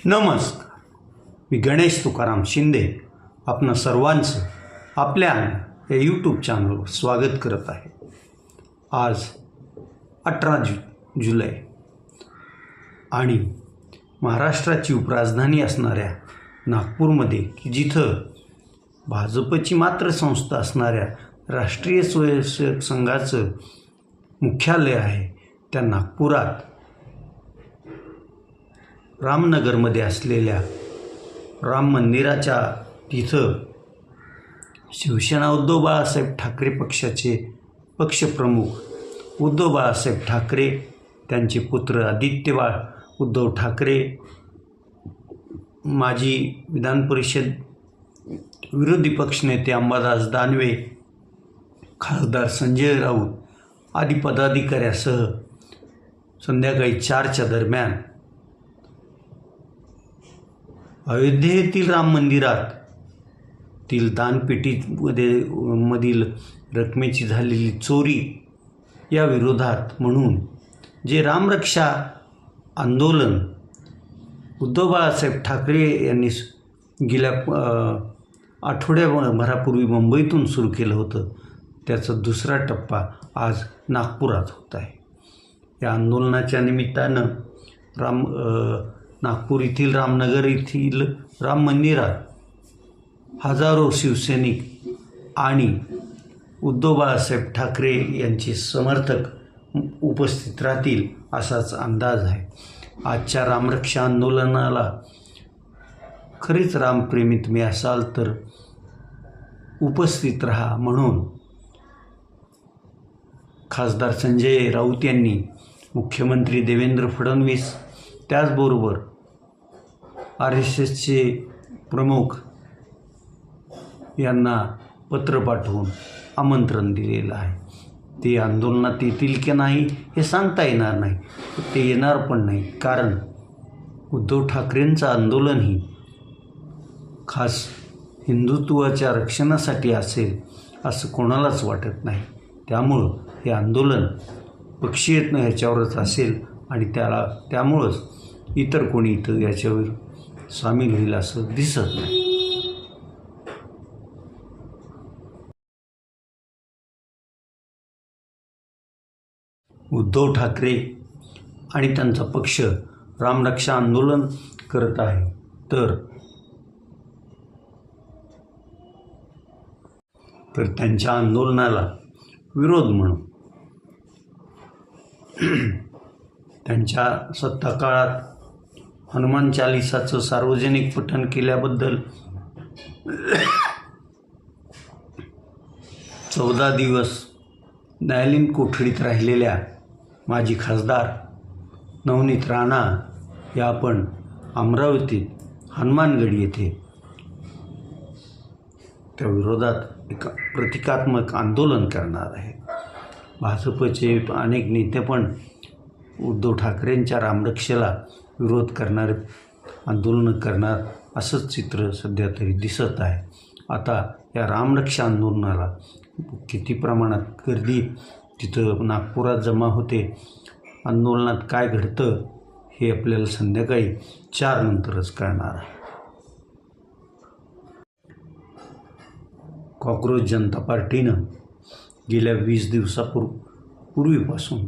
नमस्कार. मी गणेश तुकाराम शिंदे आपणा सर्वांचं आपल्या या यूट्यूब चॅनलवर स्वागत करत आहे. आज 18 जुलै आणि महाराष्ट्राची उपराजधानी असणाऱ्या नागपूरमध्ये जिथं भाजपची मात्र संस्था असणाऱ्या राष्ट्रीय स्वयंसेवक संघाचं मुख्यालय आहे, त्या नागपुरात रामनगरमध्ये असलेल्या राम मंदिराच्या तिथं शिवसेना उद्धव बाळासाहेब ठाकरे पक्षाचे पक्षप्रमुख उद्धव बाळासाहेब ठाकरे, त्यांचे पुत्र आदित्य उद्धव ठाकरे, माजी विधान परिषद विरोधी पक्षनेते अंबादास दानवे, खासदार संजय राऊत आदी पदाधिकाऱ्यासह संध्याकाळी 4च्या दरम्यान अयोध्येतील राम मंदिरातील दानपेटीमधील रकमेची झालेली चोरी या विरोधात म्हणून जे रामरक्षा आंदोलन उद्धव बाळासाहेब ठाकरे यांनी गेल्या आठवड्याभरापूर्वी मुंबईतून सुरू केलं होतं, त्याचा दुसरा टप्पा आज नागपुरात होत आहे. या आंदोलनाच्या निमित्तानं नागपूर येथील रामनगर येथील राम मंदिरात हजारो शिवसैनिक आणि उद्धव बाळासाहेब ठाकरे यांचे समर्थक उपस्थित राहतील असाच अंदाज आहे. आजच्या रामरक्षा आंदोलनाला खरेच रामप्रेमी तुम्ही असाल तर उपस्थित राहा म्हणून खासदार संजय राऊत यांनी मुख्यमंत्री देवेंद्र फडणवीस, त्याचबरोबर RSSचे प्रमुख यांना पत्र पाठवून आमंत्रण दिलेलं आहे. ते आंदोलनात येतील की नाही हे सांगता येणार नाही, ते येणार पण नाही, कारण उद्धव ठाकरेंचं आंदोलन ही खास हिंदुत्वाच्या रक्षणासाठी असेल असं कोणालाच वाटत नाही. त्यामुळं हे आंदोलन पक्षीय ह्याच्यावरच असेल आणि त्यामुळंच इतर कोणी इथं याच्यावर सामील होईल असं दिसत नाही. उद्धव ठाकरे आणि त्यांचा पक्ष रामरक्षा आंदोलन करत आहे, तर त्यांच्या आंदोलनाला विरोध म्हणून त्यांच्या सत्ताकाळात हनुमान चालिसाचं सार्वजनिक पठण केल्याबद्दल 14 दिवस न्यायालयीन कोठडीत राहिलेल्या माजी खासदार नवनीत राणा या आपण अमरावतीत हनुमानगड येथे त्या विरोधात एक प्रतिकात्मक आंदोलन करणार आहे. भाजपचे अनेक नेते पण उद्धव ठाकरेंच्या रामरक्षेला विरोध करणार, आंदोलन करणार असंच चित्र सध्या तरी दिसत आहे. आता या रामरक्षा आंदोलनाला किती प्रमाणात गर्दी तिथं नागपुरात जमा होते, आंदोलनात काय घडतं हे आपल्याला संध्याकाळी 4 नंतरच कळणार आहे. कॉक्रोच जनता पार्टीनं गेल्या 20 दिवसापूर्वीपासून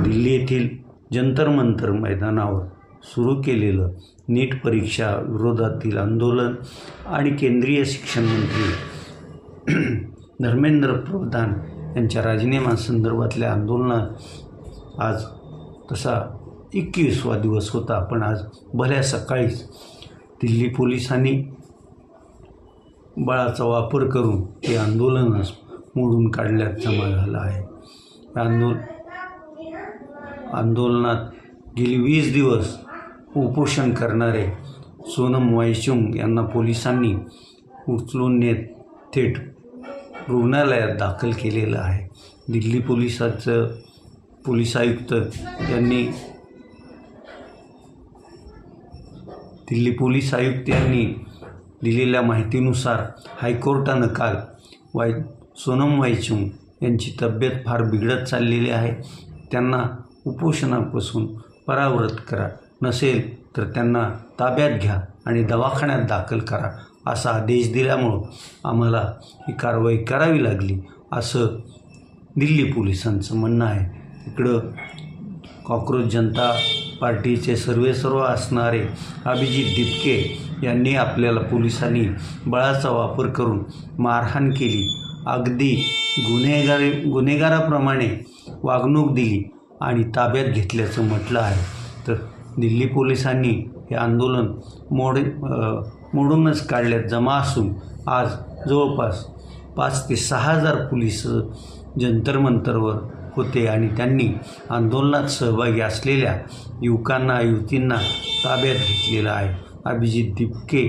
दिल्ली येथील जंतर मंतर मैदानावर सुरू केलेलं नीट परीक्षा विरोधातील आंदोलन आणि केंद्रीय शिक्षण मंत्री धर्मेंद्र प्रधान यांच्या राजीनाम्यासंदर्भातल्या आंदोलनात आज तसा 21वा दिवस होता, पण आज भल्या सकाळीच दिल्ली पोलिसांनी बळाचा वापर करून हे आंदोलनच मोडून काढल्यात जमा झाला आहे. आंदोलनात गेली 20 दिवस उपोषण करणारे सोनम वांगचुक यांना पोलिसांनी उचलून नेत थेट रुग्णालयात दाखल केलेलं आहे. दिल्ली पोलीस आयुक्त यांनी दिलेल्या माहितीनुसार हायकोर्टानं काल सोनम वांगचुक यांची तब्येत फार बिघडत चाललेली आहे, त्यांना उपोषणापासून परावृत्त करा, नसेल तर त्यांना ताब्यात घ्या आणि दवाखान्यात दाखल करा असा आदेश दिल्यामुळं आम्हाला ही कारवाई करावी लागली असं दिल्ली पोलिसांचं म्हणणं आहे. इकडं कॉक्रोच जनता पार्टीचे सर्व असणारे अभिजित दिपके यांनी आपल्याला पोलिसांनी बळाचा वापर करून मारहाण केली, अगदी गुन्हेगाराप्रमाणे वागणूक दिली आणि ताब्यात घेतल्याचं म्हटलं आहे. तर दिल्ली पोलिसांनी हे आंदोलन मोडूनच काढल्यात जमा असून आज जवळपास 5,000 ते 6,000 पोलीस जंतर मंतरवर होते आणि त्यांनी आंदोलनात सहभागी असलेल्या युवतींना ताब्यात घेतलेलं आहे. अभिजित दिपके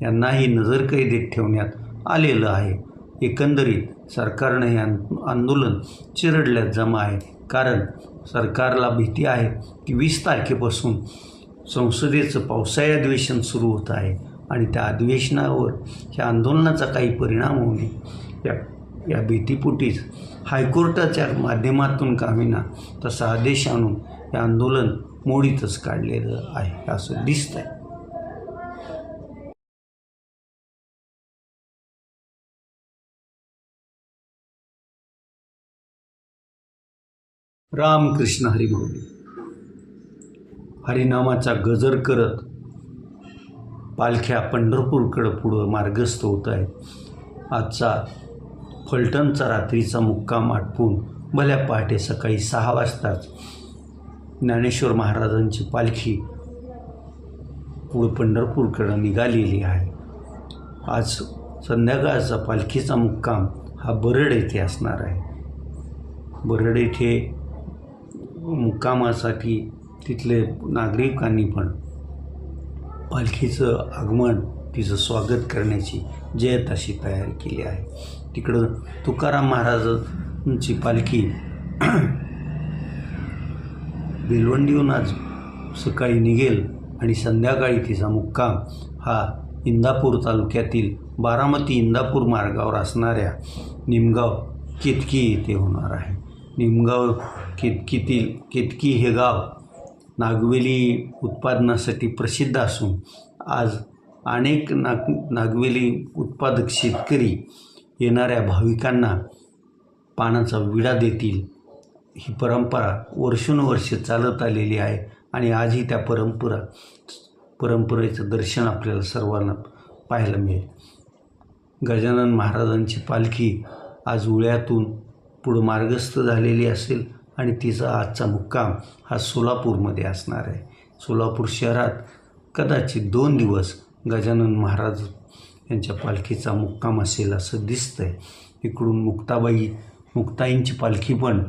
यांनाही नजरकैदेत ठेवण्यात आलेलं आहे. एकंदरीत सरकारनं हे आंदोलन चिरडल्यात जमा आहे, कारण सरकारला भीती आहे की 20 तारखेपासून संसदेचं पावसाळी अधिवेशन सुरू होत आहे आणि त्या अधिवेशनावर ह्या आंदोलनाचा काही परिणाम होऊ नये या भीतीपोटीच हायकोर्टाच्या माध्यमातून का होईना तसा आदेश आणून हे आंदोलन मोडीतच काढलेलं आहे असं दिसतंय. रामकृष्ण हरी माऊली. हरिनामाचा गजर करत पालख्या पंढरपूरकडं पुढं मार्गस्थ होत आहेत. आजचा फलटणचा रात्रीचा मुक्काम आटपून भल्या पहाटे सकाळी 6 वाजताच ज्ञानेश्वर महाराजांची पालखी पुढं पंढरपूरकडं निघालेली आहे. आज संध्याकाळचा पालखीचा मुक्काम हा बरड येथे असणार आहे. बरड येथे मुक्कामासाठी तिथले नागरिकांनी पण पालखीचं आगमन, तिचं स्वागत करण्याची जयत अशी तयारी केली आहे. तिकडं तुकाराम महाराजांची पालखी भिलवंडीहून आज सकाळी निघेल आणि संध्याकाळी तिचा मुक्काम हा इंदापूर तालुक्यातील बारामती इंदापूर मार्गावर असणाऱ्या निमगाव केतकी येथे होणार आहे. निमगाव केतकी हे गाव नागवेली उत्पादनासाठी प्रसिद्ध असून आज अनेक नागवेली उत्पादक शेतकरी येणाऱ्या भाविकांना पानाचा विडा देतील. ही परंपरा वर्षानुवर्षे चालत आलेली आहे आणि आजही त्या परंपरेचं दर्शन आपल्याला सर्वांना पाहायला मिळेल. गजानन महाराजांची पालखी आज उळ्यातून पुढं मार्गस्थ झालेली असेल आणि तिचा आजचा मुक्काम हा सोलापूरमध्ये असणार आहे. सोलापूर शहरात कदाचित 2 दिवस गजानन महाराज यांच्या पालखीचा मुक्काम असेल असं दिसतंय. इकडून मुक्ताईंची पालखी पण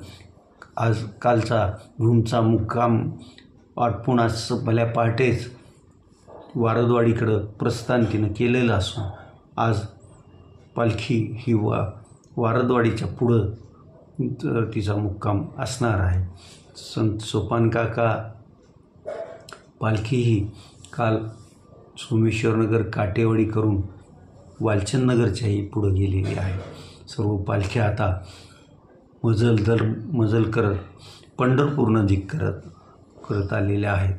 आज कालचा घुमचा मुक्काम आटपून आज भल्या पहाटेच वारदवाडीकडं प्रस्थान तिनं केलेलं असून आज पालखी ही वारदवाडीच्या पुढं तिचा मुक्काम असणार आहे. संत सोपानकाका पालखी ही काल सोमेश्वरनगर काटेवाडी करून वालचंदनगरच्याही पुढं गेलेली आहे. सर्व पालख्या आता मजल करत पंढरपूर नजीक करत आलेल्या आहेत.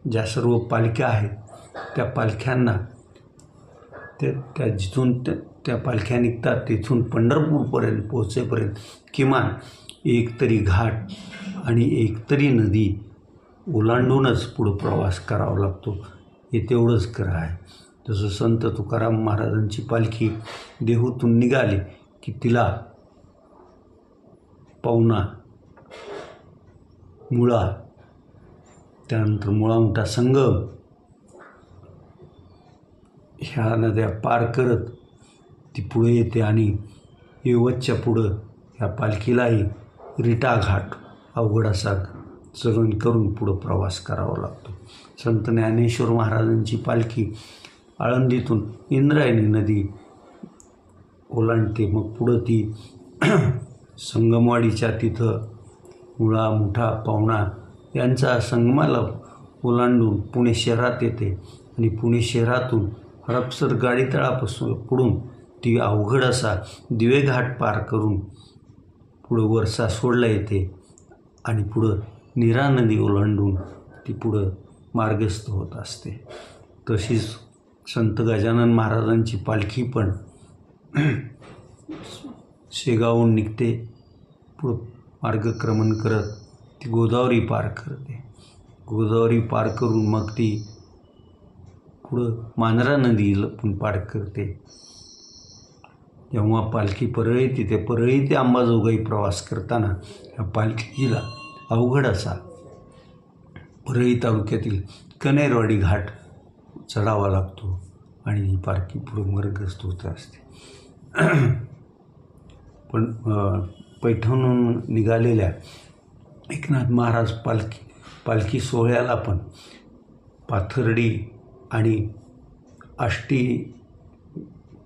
ज्या सर्व पालख्या आहेत त्या पालख्यांना जिथून त्या पालख्या निघतात तिथून पंढरपूरपर्यंत पोहोचेपर्यंत किमान एक तरी घाट आणि एक तरी नदी ओलांडूनच पुढं प्रवास करावा लागतो. हे तेवढंच खरं आहे. जसं संत तुकाराम महाराजांची पालखी देहूतून निघाली की तिला पवना, मुळा, त्यानंतर मुळामुठा संगम ह्या नद्या पार करत ती पुढे येते आणि येवतच्या पुढं ह्या पालखीलाही रिटा घाट अवघड असा चढण करून पुढं प्रवास करावा लागतो. संत ज्ञानेश्वर महाराजांची पालखी आळंदीतून इंद्रायणी नदी ओलांडते. मग पुढं ती संगमवाडीच्या तिथं मुळा, मुठा, पावणा यांचा संगमाला ओलांडून पुणे शहरात येते आणि पुणे शहरातून हडपसर गाडीतळापासून पुढून ती अवघड असा दिवेघाट पार करून पुढं वरसा सोडला येते आणि पुढं नीरा नदी ओलांडून ती पुढं मार्गस्थ होत असते. तशीच संत गजानन महाराजांची पालखी पण शेगावहून निघते, पुढं मार्गक्रमण करत ती गोदावरी पार करते. गोदावरी पार करून मग ती पुढं मांजरा नदीला पण पार करते. जेव्हा पालखी परळी येते, ते परळी ते अंबाजोगाई प्रवास करताना या पालखीला अवघड असा परळी तालुक्यातील कनेरवाडी घाट चढावा लागतो आणि ही पालखी पुढे मार्गस्थ होत असते. पण पैठणहून निघालेल्या एकनाथ महाराज पालखी सोहळ्याला पण पाथर्डी आणि आष्टी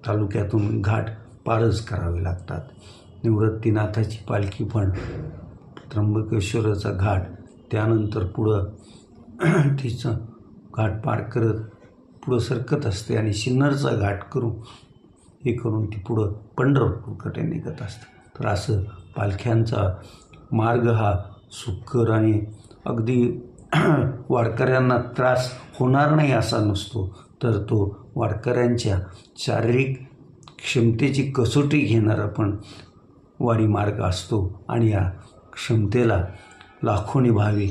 तालुक्यातून घाट पारच करावे लागतात. निवृत्तीनाथाची पालखी पण त्र्यंबकेश्वराचा घाट, त्यानंतर पुढं तिचं घाट पार करत पुढं सरकत असते आणि सिन्नरचा घाट करून ती पुढं पंढरपूरकडे निघत असते. तर असं पालख्यांचा मार्ग हा सुखकर आणि अगदी वारकऱ्यांना त्रास होणार नाही असा नसतो, तर तो वारकऱ्यांच्या शारीरिक क्षमतेची कसोटी घेणारा पण वारी मार्ग असतो आणि या क्षमतेला लाखोनी भावी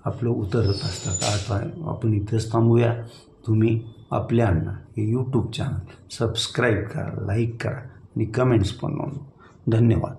आपलं उतरत असतात. आता आपण इथंच थांबूया. तुम्ही आपल्यांना हे यूट्यूब चॅनल सबस्क्राईब करा, लाईक करा आणि कमेंट्स पण नोंदवा. धन्यवाद.